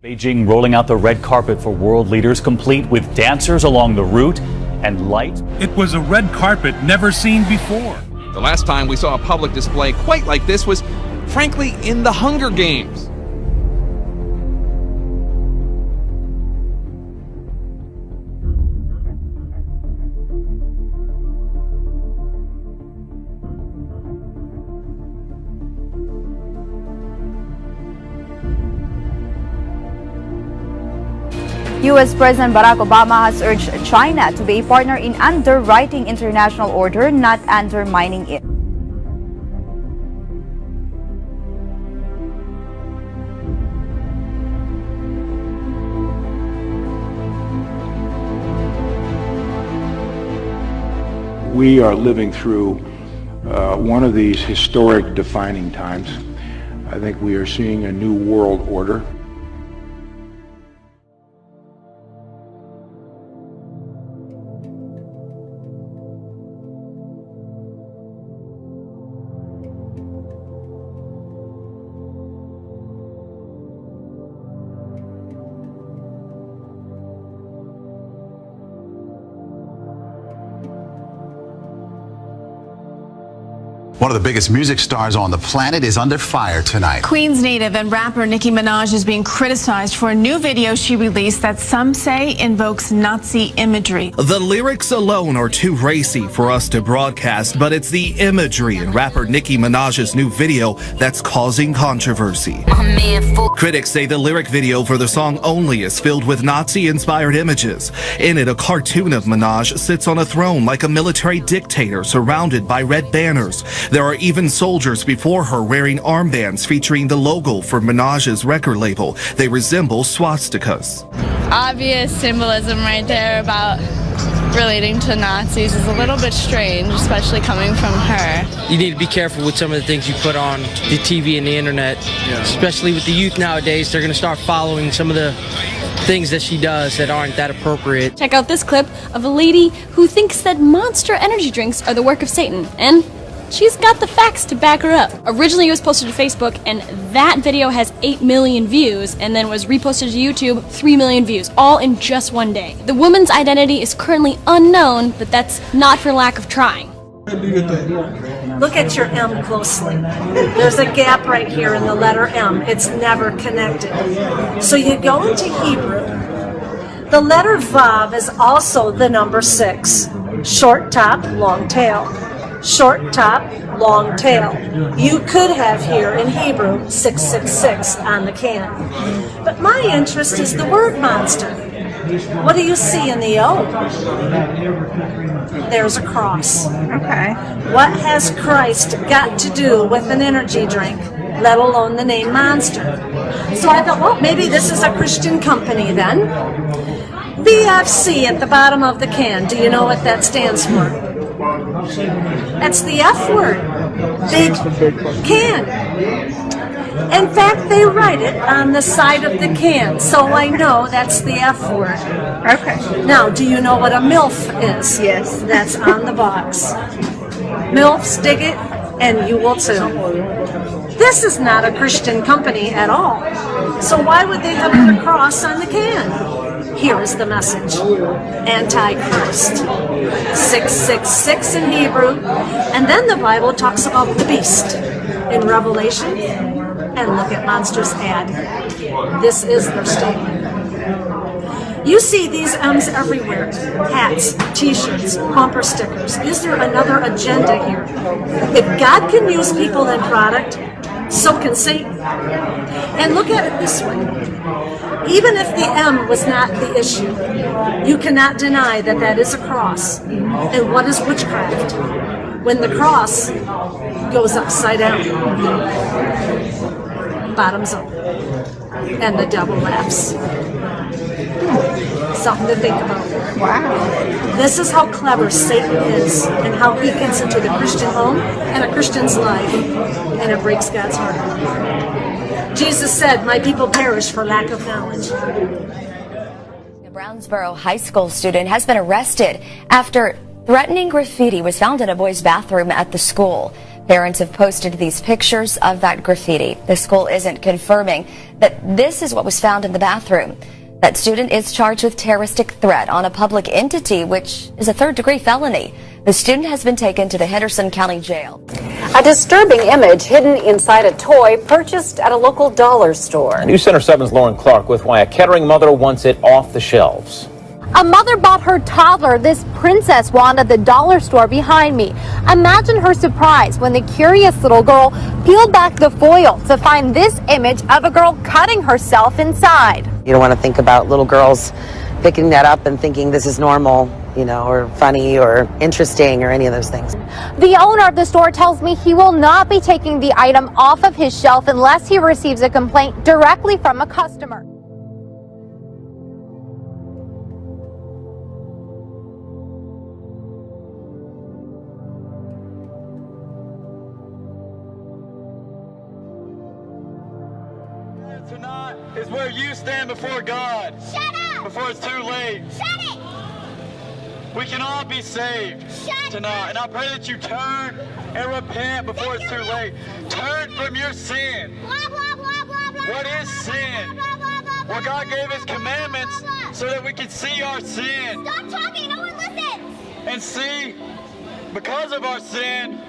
Beijing rolling out the red carpet for world leaders, complete with dancers along the route and light. It was a red carpet never seen before. The last time we saw a public display quite like this was, frankly, in the Hunger Games. U.S. President Barack Obama has urged China to be a partner in underwriting international order, not undermining it. We are living through one of these historic defining times. I think we are seeing a new world order. One of the biggest music stars on the planet is under fire tonight. Queens native and rapper Nicki Minaj is being criticized for a new video she released that some say invokes Nazi imagery. The lyrics alone are too racy for us to broadcast, but it's the imagery in rapper Nicki Minaj's new video that's causing controversy. Critics say the lyric video for the song Only is filled with Nazi-inspired images. In it, a cartoon of Minaj sits on a throne like a military dictator surrounded by red banners. There are even soldiers before her wearing armbands featuring the logo for Minaj's record label. They resemble swastikas. Obvious symbolism right there about relating to Nazis is a little bit strange, especially coming from her. You need to be careful with some of the things you put on the TV and the internet, especially with the youth nowadays. They're going to start following some of the things that she does that aren't that appropriate. Check out this clip of a lady who thinks that Monster energy drinks are the work of Satan, and she's got the facts to back her up. Originally it was posted to Facebook, and that video has 8 million views, and then was reposted to YouTube, 3 million views, all in just one day. The woman's identity is currently unknown, but that's not for lack of trying. Look at your M closely. There's a gap right here in the letter M. It's never connected. So you go into Hebrew. The letter Vav is also the number 6. Short top, long tail. Short top, long tail. You could have here in Hebrew 666 on the can. But my interest is the word monster. What do you see in the O? There's a cross. Okay. What has Christ got to do with an energy drink, let alone the name Monster? So I thought, well, maybe this is a Christian company then. BFC at the bottom of the can. Do you know what that stands for? That's the F word. Big can. In fact, they write it on the side of the can, so I know that's the F word. Okay. Now, do you know what a MILF is? Yes. That's on the box. MILFs dig it, and you will too. This is not a Christian company at all. So why would they have put a cross on the can? Here is the message. Antichrist. 666 in Hebrew. And then the Bible talks about the beast in Revelation. And look at Monster's ad. This is their statement. You see these M's everywhere. Hats, t-shirts, bumper stickers. Is there another agenda here? If God can use people and product, so can Satan. And look at it this way. Even if the M was not the issue, you cannot deny that that is a cross. And what is witchcraft? When the cross goes upside down, bottoms up, and the devil laughs. Something to think about. Wow. This is how clever Satan is, and how he gets into the Christian home and a Christian's life, and it breaks God's heart. Jesus said, "My people perish for lack of knowledge." A Brownsboro high school student has been arrested after threatening graffiti was found in a boys' bathroom at the school. Parents have posted these pictures of that graffiti. The school isn't confirming that this is what was found in the bathroom. That student is charged with terroristic threat on a public entity, which is a third-degree felony. The student has been taken to the Henderson County Jail. A disturbing image hidden inside a toy purchased at a local dollar store. News Center 7's Lauren Clark with why a Kettering mother wants it off the shelves. A mother bought her toddler this princess wand at the dollar store behind me. Imagine her surprise when the curious little girl peeled back the foil to find this image of a girl cutting herself inside. You don't want to think about little girls picking that up and thinking this is normal, you know, or funny or interesting or any of those things. The owner of the store tells me he will not be taking the item off of his shelf unless he receives a complaint directly from a customer. Tonight is where you stand before God. Shut up! Before it's too late. Shut it! We can all be saved tonight. And I pray that you turn and repent before it's too late. Turn from your sin. Blah, blah, blah, blah, blah. What is sin? Blah, blah, blah, blah, well, God gave His commandments so that we can see our sin. Stop talking, no one listens. And see, because of our sin,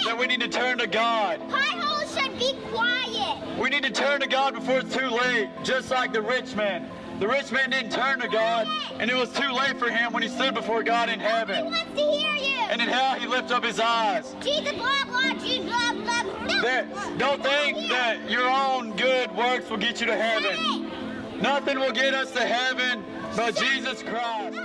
that we need to turn to God. Potholes should be quiet. We need to turn to God before it's too late, just like the rich man. The rich man didn't turn to God, and it was too late for him when he stood before God in heaven. He wants to hear you. And in hell, he lifted up his eyes. Jesus, blah, blah, Jesus, blah, blah, blah. Don't think that your own good works will get you to heaven. Nothing will get us to heaven but Jesus Christ.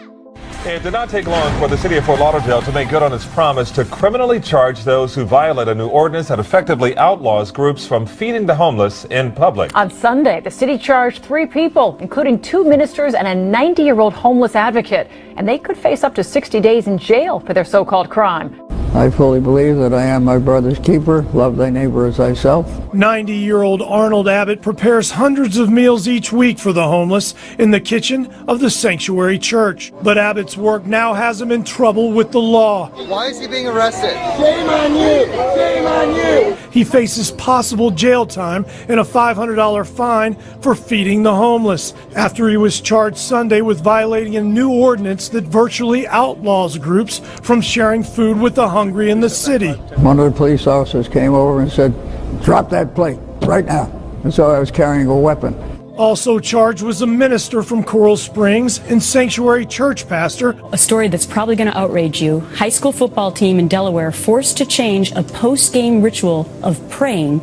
It did not take long for the city of Fort Lauderdale to make good on its promise to criminally charge those who violate a new ordinance that effectively outlaws groups from feeding the homeless in public. On Sunday, the city charged 3 people, including 2 ministers and a 90-year-old homeless advocate, and they could face up to 60 days in jail for their so-called crime. I fully believe that I am my brother's keeper. Love thy neighbor as thyself. 90-year-old Arnold Abbott prepares hundreds of meals each week for the homeless in the kitchen of the Sanctuary Church. But Abbott's work now has him in trouble with the law. Why is he being arrested? Shame on you! Shame on you! He faces possible jail time and a $500 fine for feeding the homeless after he was charged Sunday with violating a new ordinance that virtually outlaws groups from sharing food with the hungry in the city. One of the police officers came over and said, "Drop that plate right now." And so I was carrying a weapon. Also charged was a minister from Coral Springs and Sanctuary Church pastor. A story that's probably going to outrage you. High school football team in Delaware forced to change a post-game ritual of praying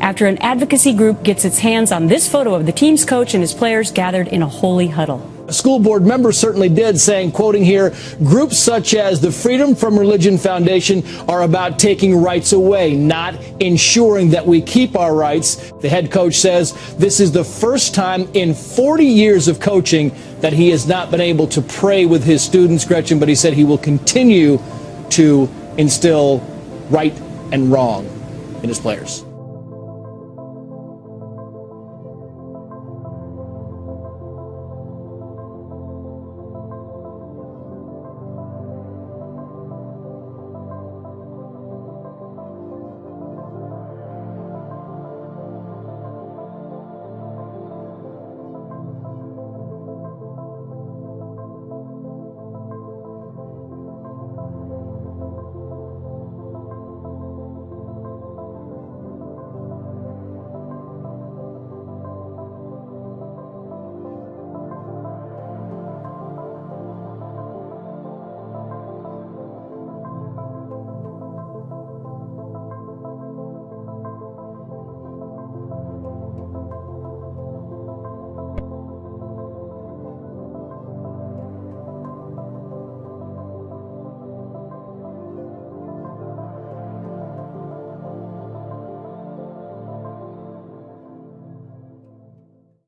after an advocacy group gets its hands on this photo of the team's coach and his players gathered in a holy huddle. A school board member certainly did, saying, quoting here, "Groups such as the Freedom from Religion Foundation are about taking rights away, not ensuring that we keep our rights." The head coach says this is the first time in 40 years of coaching that he has not been able to pray with his students, Gretchen, but he said he will continue to instill right and wrong in his players.